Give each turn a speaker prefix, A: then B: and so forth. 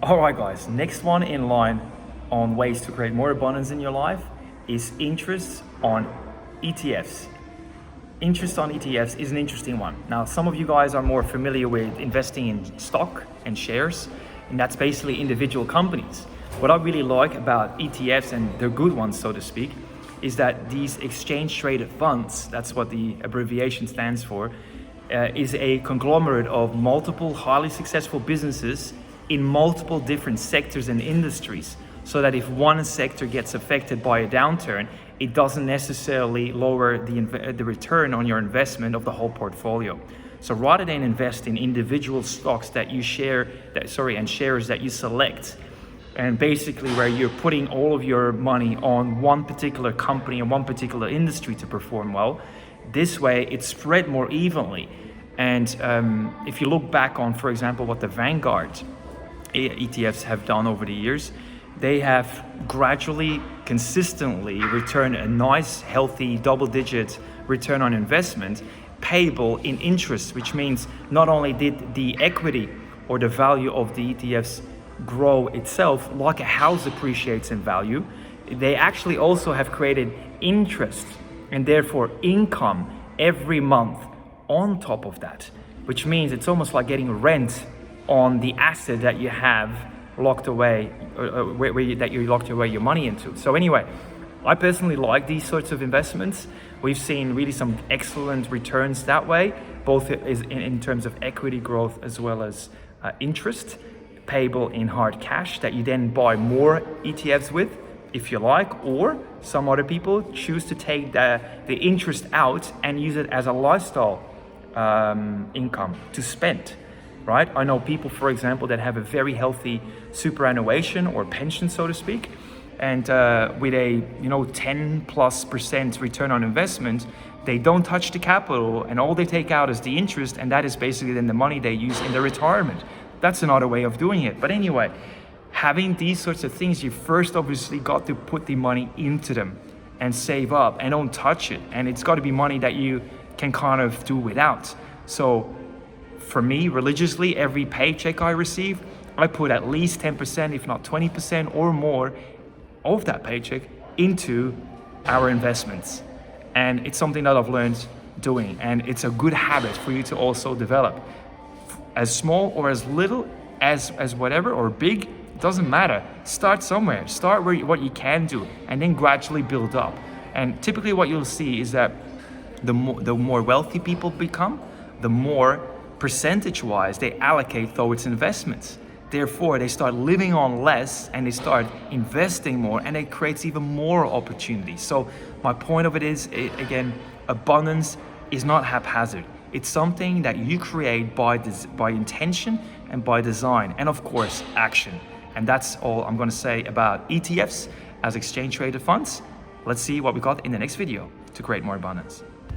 A: All right, guys, next one in line on ways to create more abundance in your life is interest on ETFs. Interest on ETFs is an interesting one. Now, some of you guys are more familiar with investing in stock and shares, and that's basically individual companies. What I really like about ETFs, and they're good ones, so to speak, is that these exchange traded funds, that's what the abbreviation stands for, is a conglomerate of multiple highly successful businesses in multiple different sectors and industries, so that if one sector gets affected by a downturn, it doesn't necessarily lower the return on your investment of the whole portfolio. So rather than invest in individual stocks and shares that you select, and basically where you're putting all of your money on one particular company and one particular industry to perform well, this way it's spread more evenly. And if you look back on, for example, what the Vanguard ETFs have done over the years, they have gradually, consistently returned a nice, healthy, double-digit return on investment payable in interest, which means not only did the equity or the value of the ETFs grow itself, like a house appreciates in value, they actually also have created interest and therefore income every month on top of that, which means it's almost like getting rent on the asset that you have locked away, that you locked away your money into. So anyway, I personally like these sorts of investments. We've seen really some excellent returns that way, both in terms of equity growth as well as interest payable in hard cash that you then buy more ETFs with, if you like, or some other people choose to take the interest out and use it as a lifestyle income to spend. Right? I know people, for example, that have a very healthy superannuation or pension, so to speak, and with a 10+% return on investment, they don't touch the capital, and all they take out is the interest, and that is basically then the money they use in their retirement. That's another way of doing it. But anyway, having these sorts of things, you first obviously got to put the money into them and save up and don't touch it, and it's got to be money that you can kind of do without. So for me, religiously, every paycheck I receive, I put at least 10%, if not 20% or more of that paycheck into our investments. And it's something that I've learned doing, and it's a good habit for you to also develop. As small or as little as whatever, or big, it doesn't matter. Start somewhere. Start what you can do, and then gradually build up. And typically what you'll see is that the more wealthy people become, the more percentage-wise they allocate towards investments. Therefore, they start living on less and they start investing more, and it creates even more opportunities. So my point of it is, again, abundance is not haphazard. It's something that you create by intention and by design, and of course, action. And that's all I'm going to say about ETFs as exchange traded funds. Let's see what we got in the next video to create more abundance.